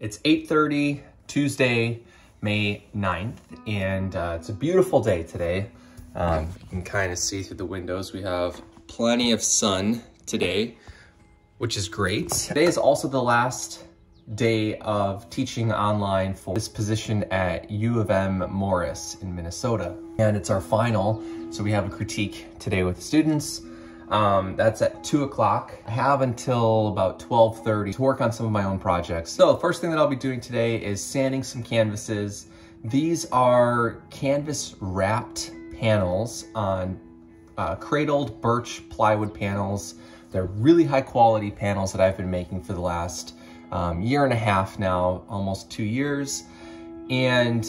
It's 8:30, Tuesday, May 9th, and it's a beautiful day today. You can kind of see through the windows. We have plenty of sun today, which is great. Today is also the last day of teaching online for this position at U of M Morris in Minnesota. And it's our final, so we have a critique today with the students. That's at 2 o'clock. I have until about 12:30 to work on some of my own projects. So the first thing that I'll be doing today is sanding some canvases. These are canvas wrapped panels on cradled birch plywood panels. They're really high quality panels that I've been making for the last year and a half now, almost 2 years. And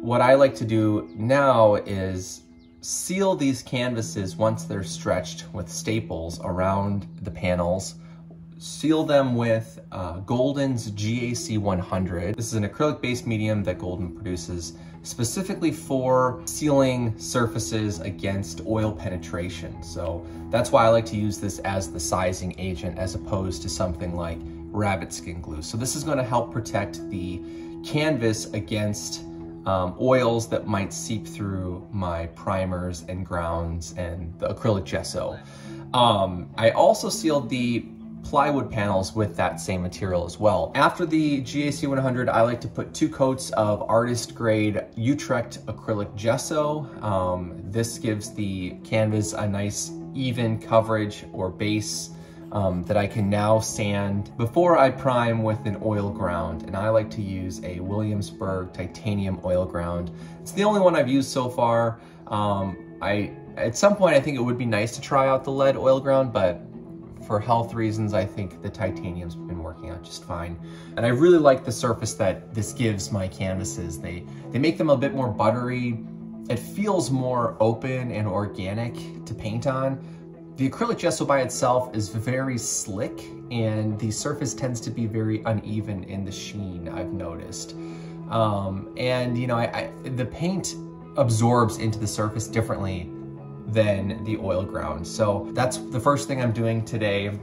what I like to do now is seal these canvases once they're stretched with staples around the panels. Seal them with Golden's GAC 100. This is an acrylic-based medium that Golden produces specifically for sealing surfaces against oil penetration. So that's why I like to use this as the sizing agent as opposed to something like rabbit skin glue. So this is going to help protect the canvas against oils that might seep through my primers and grounds and the acrylic gesso. I also sealed the plywood panels with that same material as well. After the GAC 100, I like to put 2 coats of artist grade Utrecht acrylic gesso. This gives the canvas a nice even coverage or base that I can now sand before I prime with an oil ground. And I like to use a Williamsburg titanium oil ground. It's the only one I've used so far. At some point I think it would be nice to try out the lead oil ground, but for health reasons, I think the titanium's been working out just fine. And I really like the surface that this gives my canvases. They make them a bit more buttery. It feels more open and organic to paint on. The acrylic gesso by itself is very slick, and the surface tends to be very uneven in the sheen, I've noticed. And you know, the paint absorbs into the surface differently than the oil ground. So that's the first thing I'm doing today.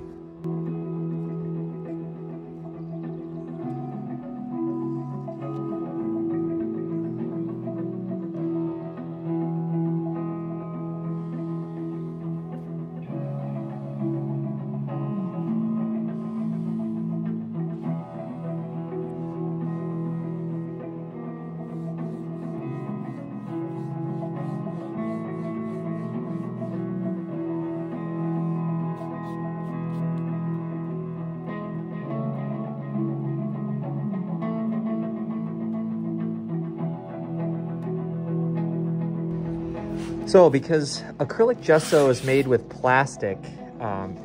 So because acrylic gesso is made with plastic,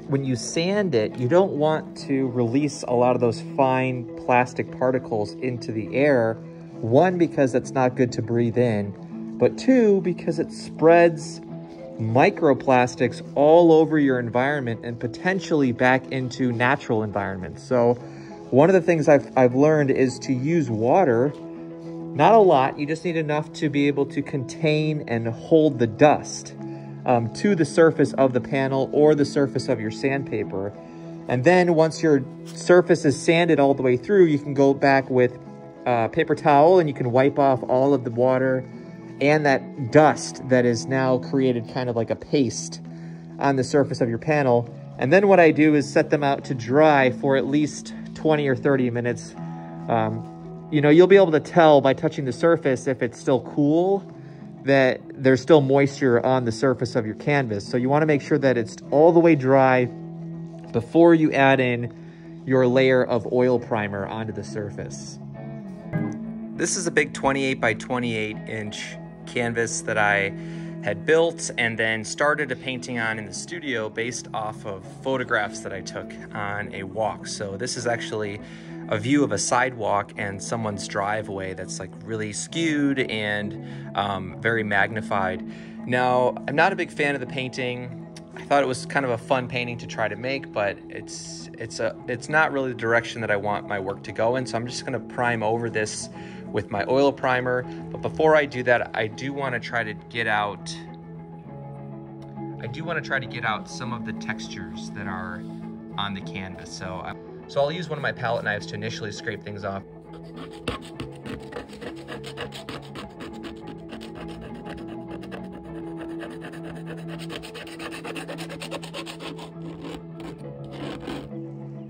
when you sand it, you don't want to release a lot of those fine plastic particles into the air. 1, because that's not good to breathe in, but 2, because it spreads microplastics all over your environment and potentially back into natural environments. So one of the things I've learned is to use water. Not a lot, you just need enough to be able to contain and hold the dust to the surface of the panel or the surface of your sandpaper. And then once your surface is sanded all the way through, you can go back with a paper towel and you can wipe off all of the water and that dust that is now created kind of like a paste on the surface of your panel. And then what I do is set them out to dry for at least 20 or 30 minutes. You know, you'll be able to tell by touching the surface if it's still cool, that there's still moisture on the surface of your canvas. So you want to make sure that it's all the way dry before you add in your layer of oil primer onto the surface. This is a big 28 by 28 inch canvas that I had built and then started a painting on in the studio based off of photographs that I took on a walk. So this is actually a view of a sidewalk and someone's driveway that's like really skewed and very magnified. Now, I'm not a big fan of the painting. I thought it was kind of a fun painting to try to make, but it's not really the direction that I want my work to go in. So I'm just gonna prime over this with my oil primer. But before I do that, I do want to try to get out some of the textures that are on the canvas. So I'll use one of my palette knives to initially scrape things off.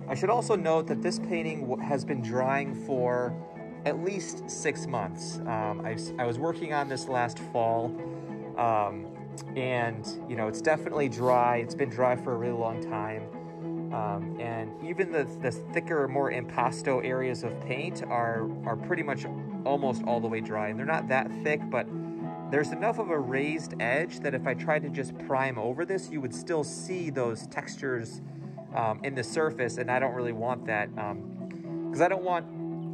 I should also note that this painting has been drying for at least 6 months. I was working on this last fall, and you know, it's definitely dry. It's been dry for a really long time, and even the thicker, more impasto areas of paint are pretty much almost all the way dry. And they're not that thick, but there's enough of a raised edge that if I tried to just prime over this, you would still see those textures in the surface, and I don't really want that, because I don't want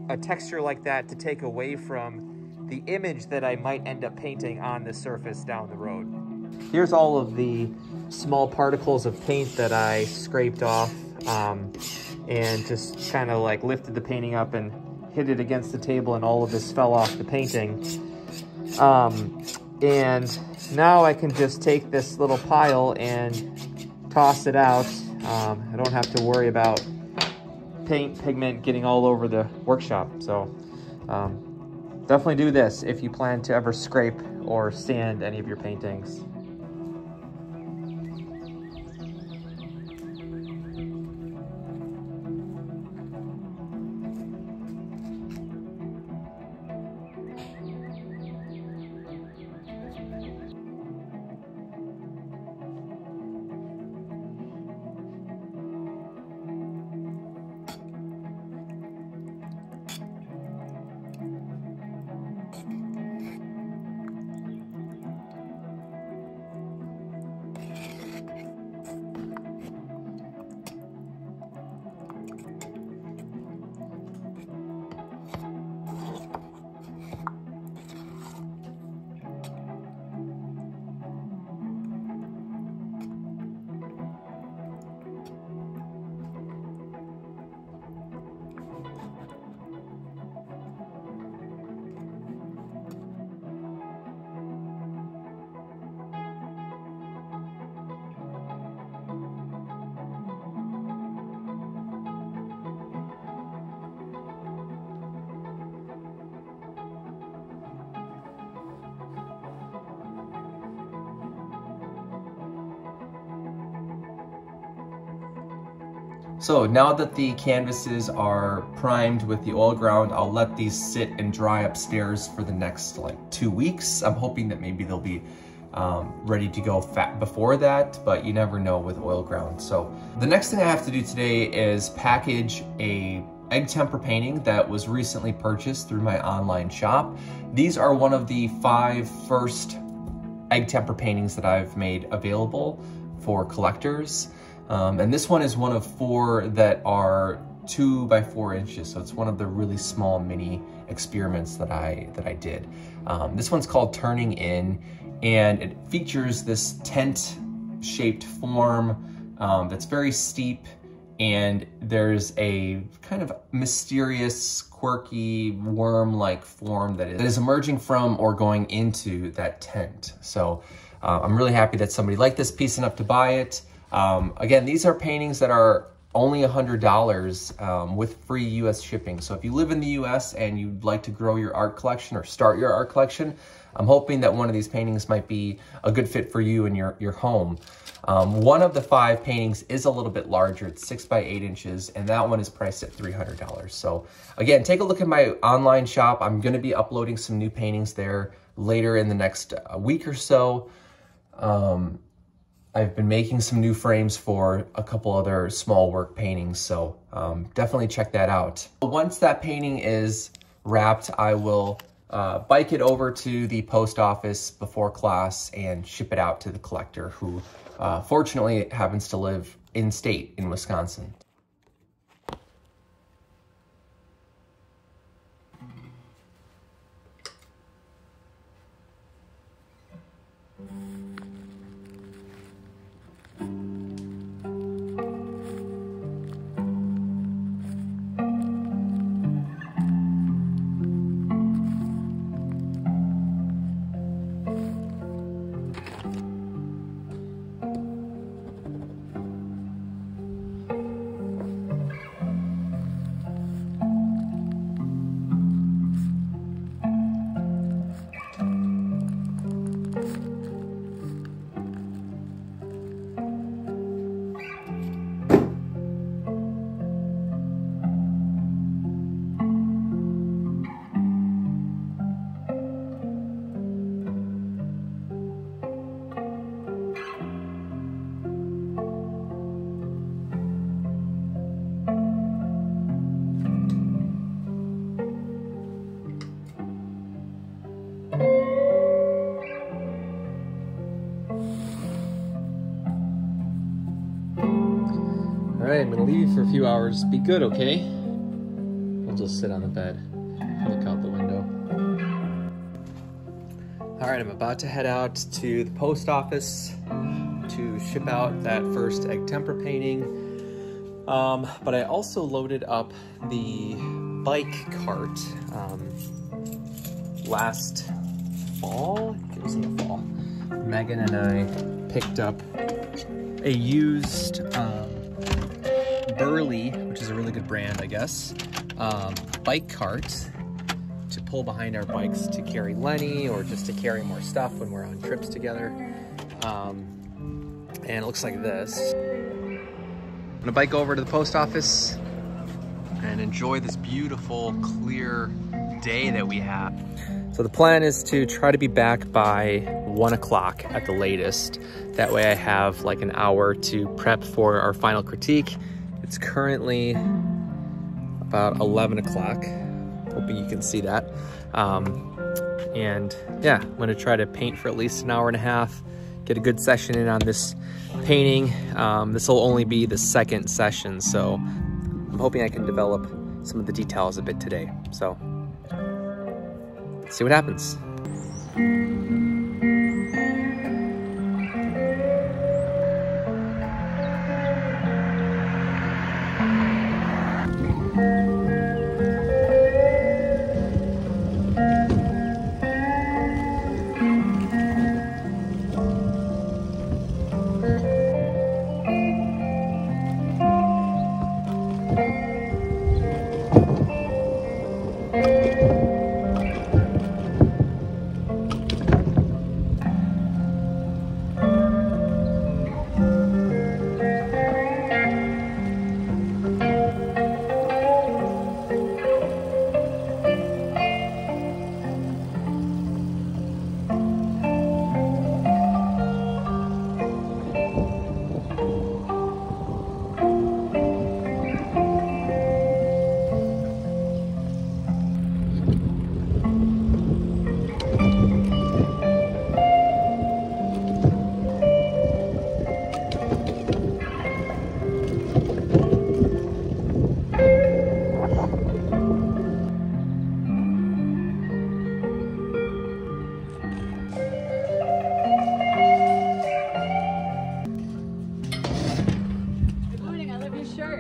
a texture like that to take away from the image that I might end up painting on the surface down the road. Here's all of the small particles of paint that I scraped off, and just kind of like lifted the painting up and hit it against the table, and all of this fell off the painting. And now I can just take this little pile and toss it out. I don't have to worry about paint, pigment getting all over the workshop. So definitely do this if you plan to ever scrape or sand any of your paintings. So now that the canvases are primed with the oil ground, I'll let these sit and dry upstairs for the next like 2 weeks. I'm hoping that maybe they'll be ready to go before that, but you never know with oil ground. So the next thing I have to do today is package a egg temper painting that was recently purchased through my online shop. These are one of the 5 first egg temper paintings that I've made available for collectors. And this one is one of 4 that are 2 by 4 inches. So it's one of the really small mini experiments that I did. This one's called Turning In, and it features this tent shaped form that's very steep, and there's a kind of mysterious, quirky, worm-like form that is emerging from or going into that tent. So I'm really happy that somebody liked this piece enough to buy it. Again, these are paintings that are only $100 with free US shipping. So if you live in the US and you'd like to grow your art collection or start your art collection, I'm hoping that one of these paintings might be a good fit for you and your home. One of the 5 paintings is a little bit larger. It's 6 by 8 inches, and that one is priced at $300. So again, take a look at my online shop. I'm gonna be uploading some new paintings there later in the next week or so. I've been making some new frames for a couple other small work paintings, so definitely check that out. Once that painting is wrapped, I will bike it over to the post office before class and ship it out to the collector, who fortunately happens to live in state in Wisconsin. I'm gonna leave you for a few hours. Be good, okay? We'll just sit on the bed, look out the window. All right, I'm about to head out to the post office to ship out that first egg tempera painting. But I also loaded up the bike cart last fall. It was in the fall. Megan and I picked up a used Burley, which is a really good brand, I guess, bike cart to pull behind our bikes to carry Lenny or just to carry more stuff when we're on trips together. And it looks like this. I'm gonna bike over to the post office and enjoy this beautiful, clear day that we have. So the plan is to try to be back by 1 o'clock at the latest. That way I have like an hour to prep for our final critique. It's currently about 11 o'clock. Hoping you can see that. And yeah, I'm gonna try to paint for at least an hour and a half, get a good session in on this painting. This will only be the second session, so I'm hoping I can develop some of the details a bit today. So let's see what happens.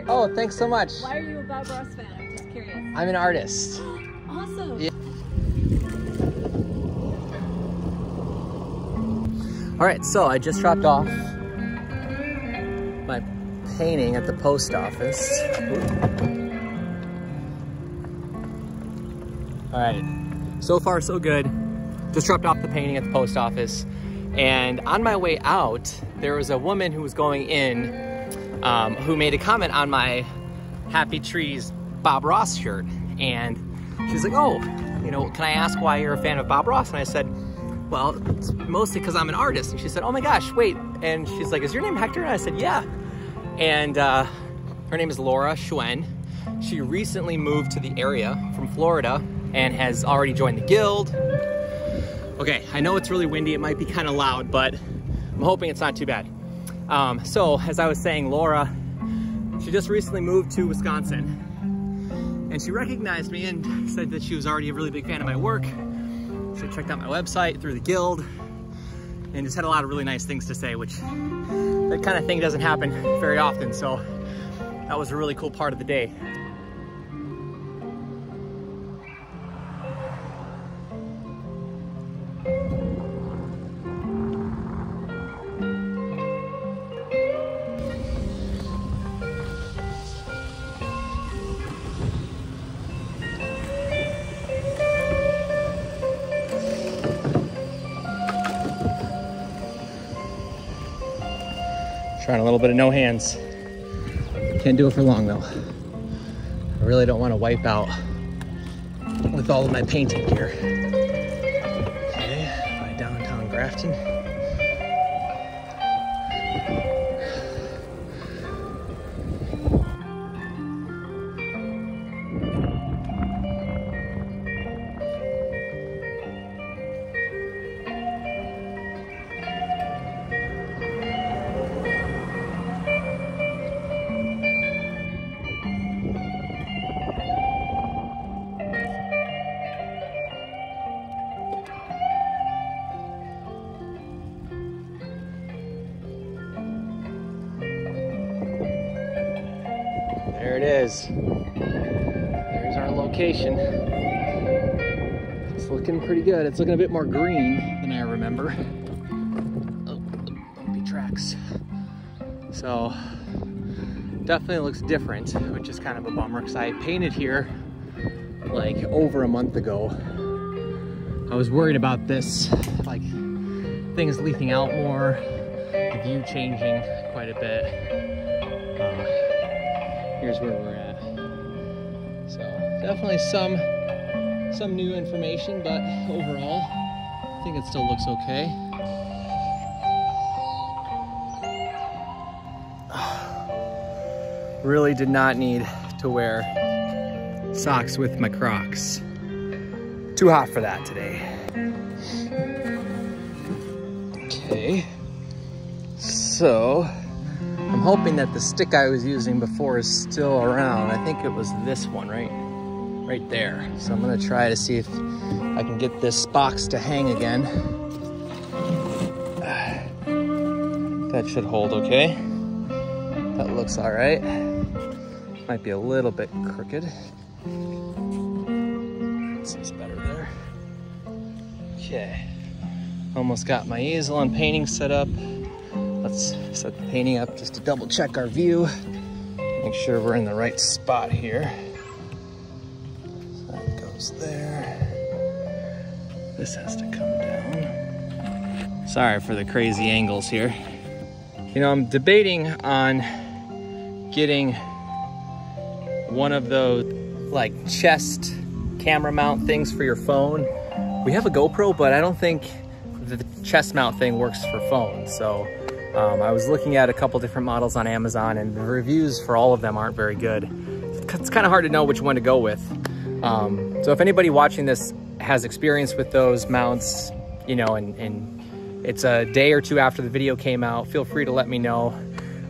Oh, thanks so much. Why are you a Bob Ross fan? I'm just curious. I'm an artist. Awesome. Yeah. All right, so I just dropped off my painting at the post office. All right, so far so good. Just dropped off the painting at the post office. And on my way out, there was a woman who was going in who made a comment on my Happy Trees Bob Ross shirt. And she's like, oh, you know, can I ask why you're a fan of Bob Ross? And I said, well, it's mostly because I'm an artist. And she said, oh my gosh, wait. And she's like, is your name Hector? And I said, yeah. And her name is Laura Schwen. She recently moved to the area from Florida and has already joined the guild. Okay, I know it's really windy. It might be kind of loud, but I'm hoping it's not too bad. So as I was saying, Laura, she just recently moved to Wisconsin and she recognized me and said that she was already a really big fan of my work. She checked out my website through the guild and just had a lot of really nice things to say, which that kind of thing doesn't happen very often. So that was a really cool part of the day. Trying a little bit of no hands. Can't do it for long though. I really don't want to wipe out with all of my painting gear. Okay, by downtown Grafton. location. It's looking pretty good. It's looking a bit more green than I remember. Oh, bumpy tracks. So definitely looks different, which is kind of a bummer because I painted here like over a month ago. I was worried about this, like things leaking out more, the view changing quite a bit. Here's where we're at. So definitely some new information, but overall, I think it still looks okay. Really did not need to wear socks with my Crocs. Too hot for that today. Okay, so I'm hoping that the stick I was using before is still around. I think it was this one right there. So I'm gonna try to see if I can get this box to hang again. That should hold okay. That looks all right. Might be a little bit crooked. Seems better there. Okay, almost got my easel and painting set up. Let's set the painting up just to double check our view. Make sure we're in the right spot here. So that goes there. This has to come down. Sorry for the crazy angles here. You know, I'm debating on getting one of those like chest camera mount things for your phone. We have a GoPro, but I don't think the chest mount thing works for phones. So I was looking at a couple different models on Amazon, and the reviews for all of them aren't very good. It's kind of hard to know which one to go with. So if anybody watching this has experience with those mounts, you know, and it's a day or two after the video came out, feel free to let me know.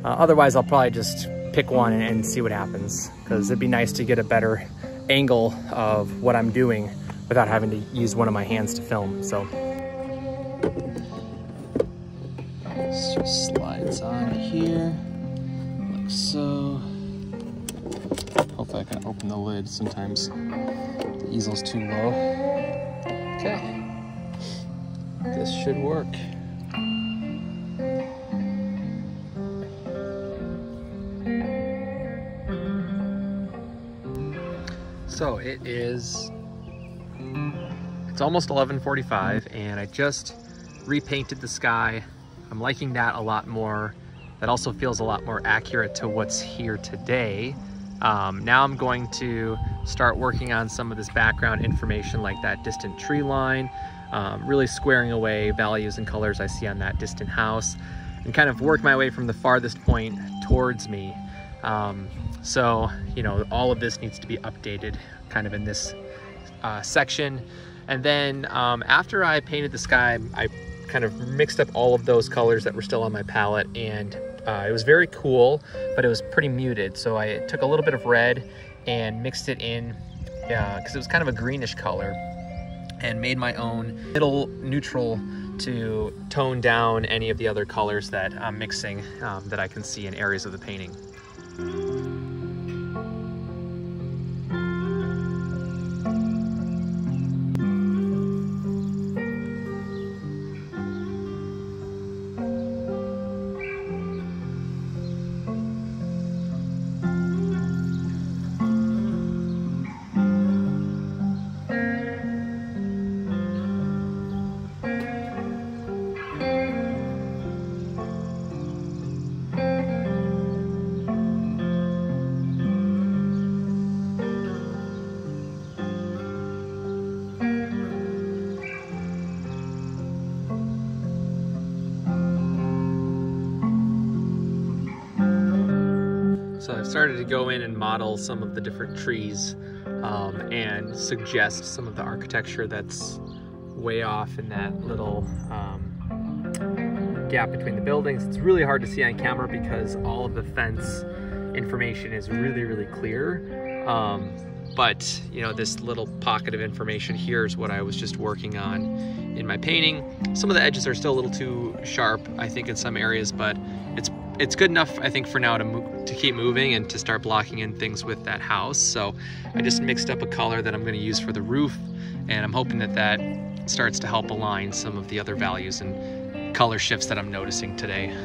Otherwise, I'll probably just pick one and see what happens, because it'd be nice to get a better angle of what I'm doing without having to use one of my hands to film. So this just slides on here like so. Hopefully I can open the lid. Sometimes the easel's too low. Okay, this should work. So it's almost 11:45 and I just repainted the sky. I'm liking that a lot more. That also feels a lot more accurate to what's here today. Now I'm going to start working on some of this background information, like that distant tree line, really squaring away values and colors I see on that distant house, and kind of work my way from the farthest point towards me. So, you know, all of this needs to be updated kind of in this section. And then after I painted the sky, I kind of mixed up all of those colors that were still on my palette, and it was very cool, but it was pretty muted. So I took a little bit of red and mixed it in because it was kind of a greenish color, and made my own middle neutral to tone down any of the other colors that I'm mixing that I can see in areas of the painting. So I've started to go in and model some of the different trees and suggest some of the architecture that's way off in that little gap between the buildings. It's really hard to see on camera because all of the fence information is really, really clear. But you know, this little pocket of information here is what I was just working on in my painting. Some of the edges are still a little too sharp, I think, in some areas, but it's it's good enough, I think, for now to keep moving and to start blocking in things with that house. So I just mixed up a color that I'm going to use for the roof, and I'm hoping that that starts to help align some of the other values and color shifts that I'm noticing today.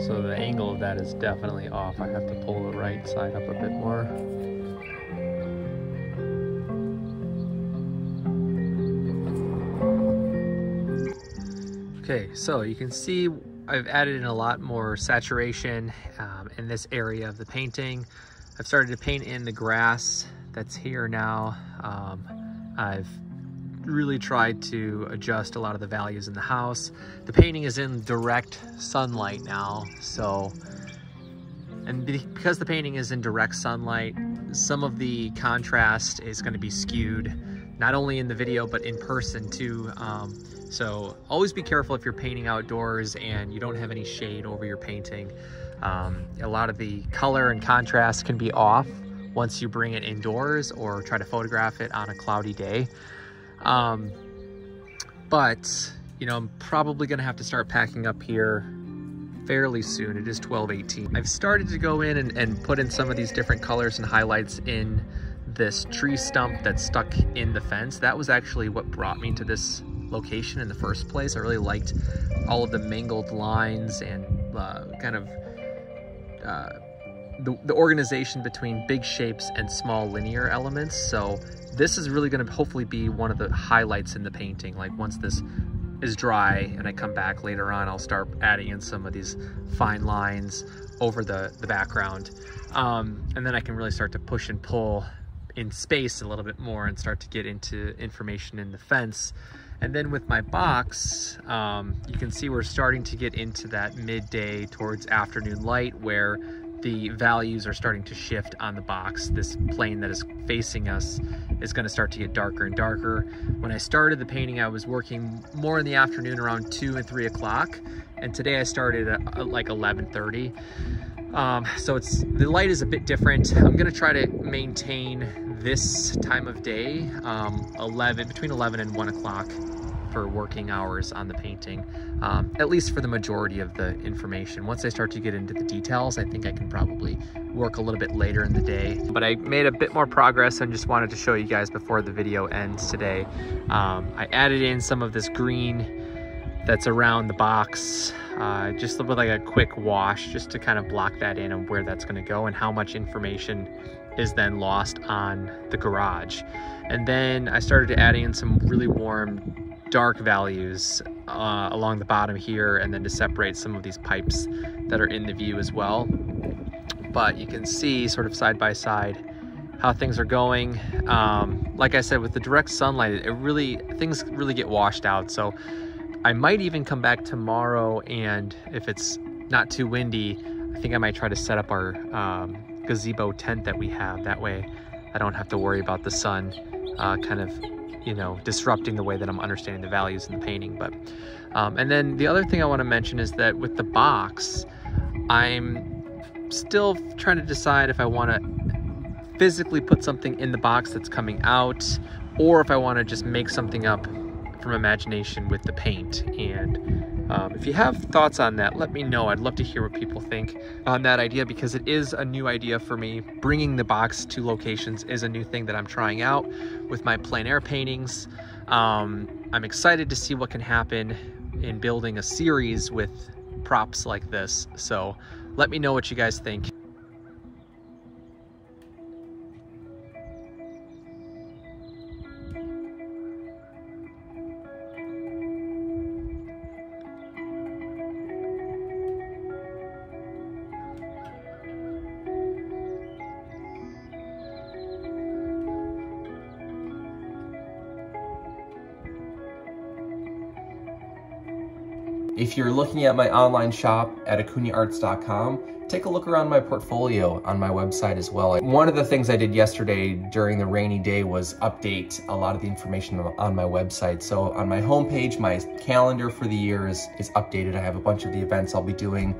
So the angle of that is definitely off. I have to pull the right side up a bit more. Okay, so you can see I've added in a lot more saturation in this area of the painting. I've started to paint in the grass that's here now. I've really tried to adjust a lot of the values in the house. The painting is in direct sunlight now, so, and because the painting is in direct sunlight, some of the contrast is going to be skewed, not only in the video but in person too. So always be careful if you're painting outdoors and you don't have any shade over your painting. A lot of the color and contrast can be off once you bring it indoors or try to photograph it on a cloudy day. But you know, I'm probably gonna have to start packing up here fairly soon. It is 12:18. I've started to go in and put in some of these different colors and highlights in this tree stump that's stuck in the fence. That was actually what brought me to this location in the first place. I really liked all of the mangled lines and kind of the organization between big shapes and small linear elements. So this is really going to hopefully be one of the highlights in the painting. Like once this is dry and I come back later on, I'll start adding in some of these fine lines over the background. And then I can really start to push and pull in space a little bit more and start to get into information in the fence. And then with my box, you can see we're starting to get into that midday towards afternoon light where the values are starting to shift on the box. This plane that is facing us is going to start to get darker and darker. When I started the painting, I was working more in the afternoon around 2 and 3 o'clock. And today I started at like 11:30. So the light is a bit different. I'm going to try to maintain this time of day, between 11 and 1 o'clock for working hours on the painting, at least for the majority of the information. Once I start to get into the details, I think I can probably work a little bit later in the day. But I made a bit more progress and just wanted to show you guys before the video ends today. I added in some of this green that's around the box, just with like a quick wash, just to kind of block that in and where that's going to go and how much information is then lost on the garage. And then I started adding in some really warm dark values along the bottom here, and then to separate some of these pipes that are in the view as well. But you can see sort of side by side how things are going. Like I said, with the direct sunlight, things really get washed out. So I might even come back tomorrow, and if it's not too windy, I think I might try to set up our gazebo tent that we have. That way I don't have to worry about the sun kind of you know, disrupting the way that I'm understanding the values in the painting. But and then the other thing I want to mention is that with the box, I'm still trying to decide if I want to physically put something in the box that's coming out, or if I want to just make something up from imagination with the paint. And if you have thoughts on that, let me know. I'd love to hear what people think on that idea, because it is a new idea for me. Bringing the box to locations is a new thing that I'm trying out with my plein air paintings. I'm excited to see what can happen in building a series with props like this. So let me know what you guys think. If you're looking at my online shop at acunaarts.com, take a look around my portfolio on my website as well. One of the things I did yesterday during the rainy day was update a lot of the information on my website. So on my homepage, my calendar for the year is updated. I have a bunch of the events I'll be doing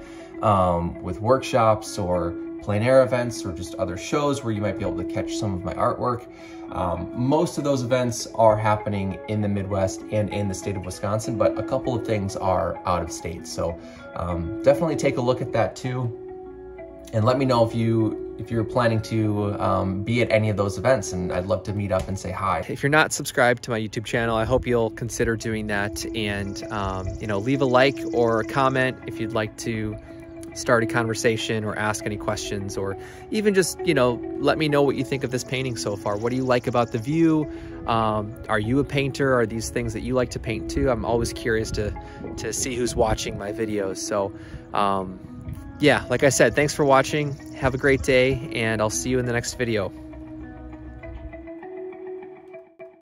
with workshops or plein air events or just other shows where you might be able to catch some of my artwork. Most of those events are happening in the Midwest and in the state of Wisconsin, but a couple of things are out of state. So definitely take a look at that too. And let me know if you're planning to be at any of those events, and I'd love to meet up and say hi. If you're not subscribed to my YouTube channel, I hope you'll consider doing that, and you know, leave a like or a comment if you'd like to start a conversation or ask any questions, or even just, you know, let me know what you think of this painting so far. What do you like about the view? Are you a painter? Are these things that you like to paint too? I'm always curious to see who's watching my videos. So yeah, like I said, thanks for watching. Have a great day, and I'll see you in the next video.